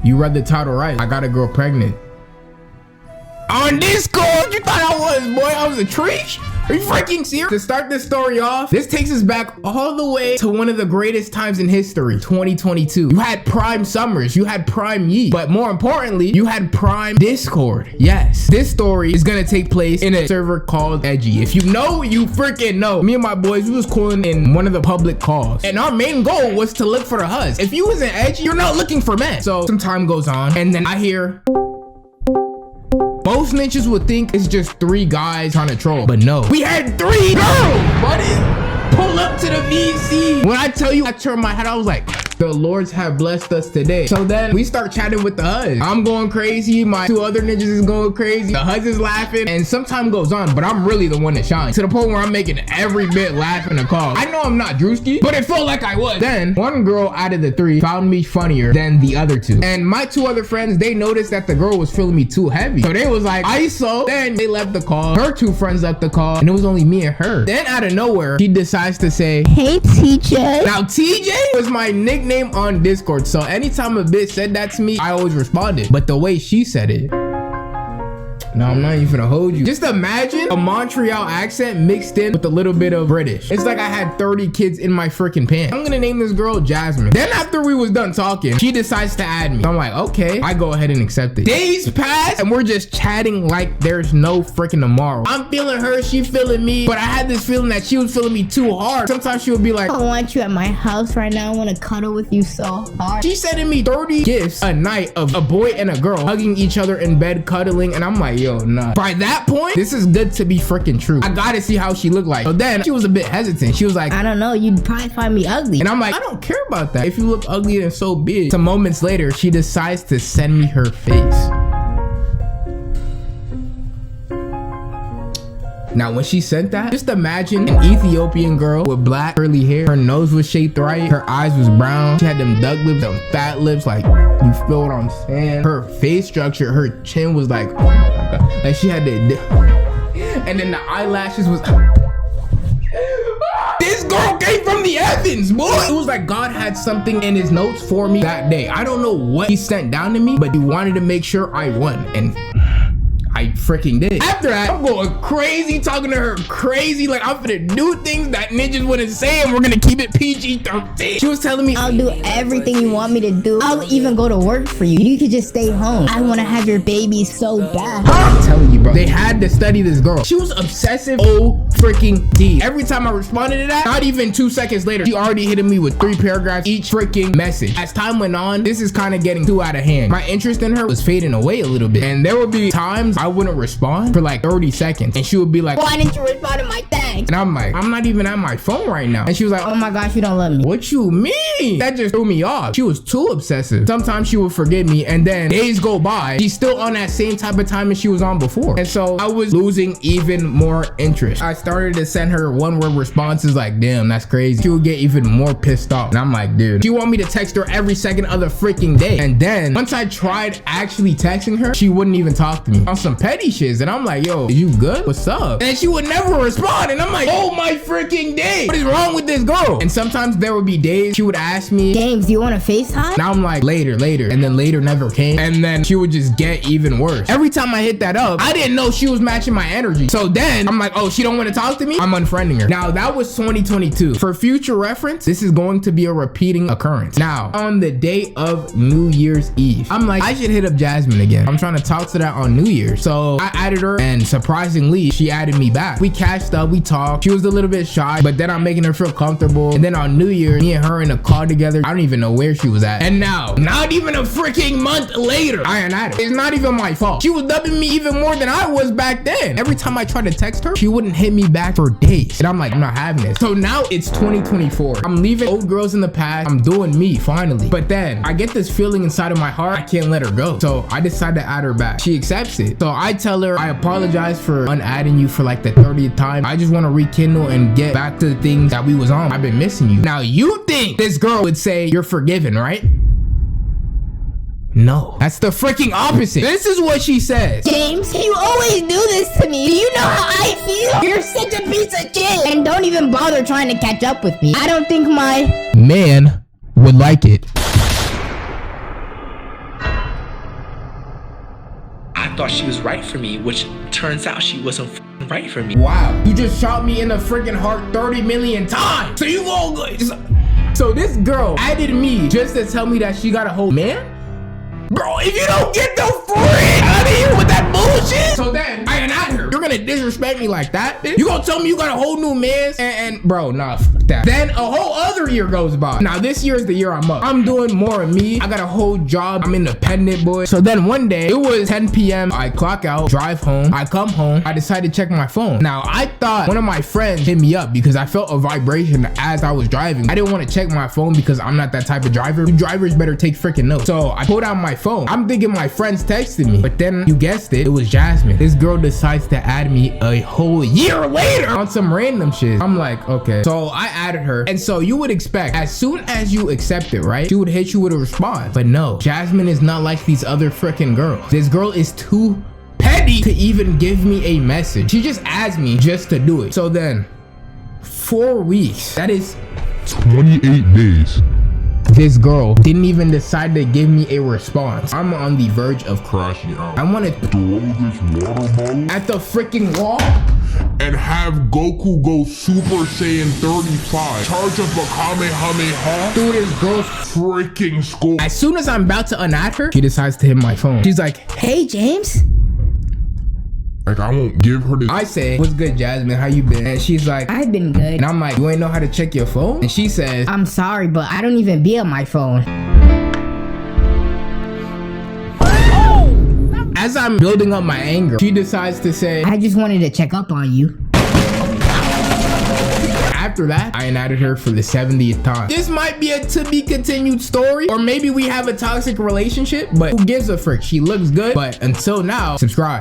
You read the title right. I got a girl pregnant. On Discord, you thought I was, boy? I was a tree? Are you freaking serious? To start this story off, this takes us back all the way to one of the greatest times in history, 2022. You had prime summers, you had prime yeet, but more importantly, you had prime Discord. Yes, this story is gonna take place in a server called Edgy. If you know, you freaking know. Me and my boys, we was calling in one of the public calls, and our main goal was to look for the hus. If you wasn't Edgy, you're not looking for men. So some time goes on, and then I hear... Most ninjas would think it's just 3 guys trying to troll, but no. We had 3 girls, buddy. Pull up to the VC. When I tell you, I turned my head, I was like, the Lords have blessed us today. So then we start chatting with the hus. I'm going crazy. My 2 other ninjas is going crazy. The hus is laughing, and some time goes on, but I'm really the one that shines. To the point where I'm making every bit laugh in the call. I know I'm not Drewski, but it felt like I was. Then one girl out of the 3 found me funnier than the other 2. And my 2 other friends, they noticed that the girl was feeling me too heavy. So they was like, ISO. Then they left the call. Her 2 friends left the call, and it was only me and her. Then out of nowhere, he decides to say, hey, TJ. Now, TJ was my nickname on Discord, so anytime a bitch said that to me, I always responded. But the way she said it, no, I'm not even gonna hold you. Just imagine a Montreal accent mixed in with a little bit of British. It's like I had 30 kids in my freaking pants. I'm gonna name this girl Jasmine. Then after we was done talking, she decides to add me. I'm like, okay. I go ahead and accept it. Days pass and we're just chatting like there's no freaking tomorrow. I'm feeling her, she feeling me, but I had this feeling that she was feeling me too hard. Sometimes she would be like, I want you at my house right now. I want to cuddle with you so hard. She's sending me 30 gifts a night of a boy and a girl hugging each other in bed, cuddling, and I'm like, yo, nah. By that point, this is good to be freaking true. I gotta see how she looked like. So then she was a bit hesitant. She was like, I don't know, you'd probably find me ugly. And I'm like, I don't care about that. If you look ugly, then so be it. Some moments later, she decides to send me her face. Now, when she sent that, just imagine an Ethiopian girl with black curly hair. Her nose was shaped right. Her eyes was brown. She had them duck lips, them fat lips, like, you feel what I'm saying? Her face structure, her chin was like, oh my God. Like she had the, and then the eyelashes was, this girl came from the Evans, boy. It was like God had something in his notes for me that day. I don't know what he sent down to me, but he wanted to make sure I won. And I freaking did. After that, I'm going crazy, talking to her crazy, like I'm gonna do things that ninjas wouldn't say, and we're gonna keep it PG-13. She was telling me, I'll do everything you want me to do. I'll even go to work for you. You could just stay home. I want to have your baby so bad. I'm telling you, bro. They had to study this girl. She was obsessive, freaking D. Every time I responded to that, not even 2 seconds later, she already hitting me with 3 paragraphs each freaking message. As time went on, this is kind of getting too out of hand. My interest in her was fading away a little bit, and there would be times I wouldn't respond for like 30 seconds, and she would be like, why didn't you respond to my thanks? And I'm like, I'm not even at my phone right now. And she was like, oh my gosh, you don't love me. What you mean? That just threw me off. She was too obsessive. Sometimes she would forgive me, and then days go by, she's still on that same type of time as she was on before. And so I was losing even more interest. I started to send her 1-word responses like, damn, that's crazy. She would get even more pissed off. And I'm like, dude, she want me to text her every second of the freaking day. And then once I tried actually texting her, she wouldn't even talk to me on some petty shit. And I'm like, yo, you good? What's up? And she would never respond. And I'm like, oh my freaking day, what is wrong with this girl? And sometimes there would be days she would ask me, James, do you want to FaceTime? Now I'm like, later. And then later never came. And then she would just get even worse. Every time I hit that up, I didn't know she was matching my energy. So then I'm like, oh, she don't want to talk to me? I'm unfriending her. Now that was 2022. For future reference, this is going to be a repeating occurrence. Now, on the day of New Year's Eve, I'm like, I should hit up Jasmine again. I'm trying to talk to that on New Year's. So I added her, and surprisingly, she added me back. We cashed up, we talked. She was a little bit shy, but then I'm making her feel comfortable. And then on New Year, me and her in a car together. I don't even know where she was at. And now, not even a freaking month later, I ain't at it. It's not even my fault. She was dubbing me even more than I was back then. Every time I tried to text her, she wouldn't hit me back for days. And I'm like, I'm not having this. So now it's 2024. I'm leaving old girls in the past. I'm doing me finally. But then I get this feeling inside of my heart. I can't let her go. So I decide to add her back. She accepts it. So I tell her, I apologize for unadding you for like the 30th time. I just want to rekindle and get back to the things that we was on. I've been missing you. Now you think this girl would say you're forgiven, right? No, that's the freaking opposite. This is what she says. James, you always do this to me. Do you know how I feel? You're such a piece of shit. And don't even bother trying to catch up with me. I don't think my man would like it. thought she was right for me, which turns out she wasn't right for me. Wow, you just shot me in the freaking heart 30 million times. So you gon' so this girl added me just to tell me that she got a whole man? Bro, if you don't get the freak out of here with that bullshit. So then I ain't at her. You're gonna disrespect me like that, bitch? You gonna tell me you got a whole new man? And bro, nah, fuck that. Then a whole other year goes by. Now this year is the year I'm up. I'm doing more of me. I got a whole job. I'm independent, boy. So then one day, it was 10 p.m. I clock out, drive home. I come home. I decided to check my phone. Now I thought one of my friends hit me up because I felt a vibration as I was driving. I didn't want to check my phone because I'm not that type of driver. You drivers better take freaking notes. So I pulled out my phone. I'm thinking my friends texted me, but then you guessed it was Jasmine. This girl decides to add me a whole year later on some random shit. I'm like, okay. So I added her, and so you would expect as soon as you accept it, right, she would hit you with a response. But no, Jasmine is not like these other freaking girls. This girl is too petty to even give me a message. She just adds me just to do it. So then 4 weeks, that is 28 days. This girl didn't even decide to give me a response. I'm on the verge of Crashing out. I want to throw this water bottle at the freaking wall and have Goku go Super Saiyan 35. Charge up a Kamehameha through this girl's freaking skull. As soon as I'm about to unadd her, she decides to hit my phone. She's like, hey, James. Like, I won't give her this. I say, what's good, Jasmine? How you been? And she's like, I've been good. and I'm like, you ain't know how to check your phone? And she says, I'm sorry, but I don't even be on my phone. as I'm building up my anger, she decides to say, I just wanted to check up on you. after that, I added her for the 70th time. This might be a to be continued story, or maybe we have a toxic relationship, but who gives a frick? She looks good, but until now, subscribe.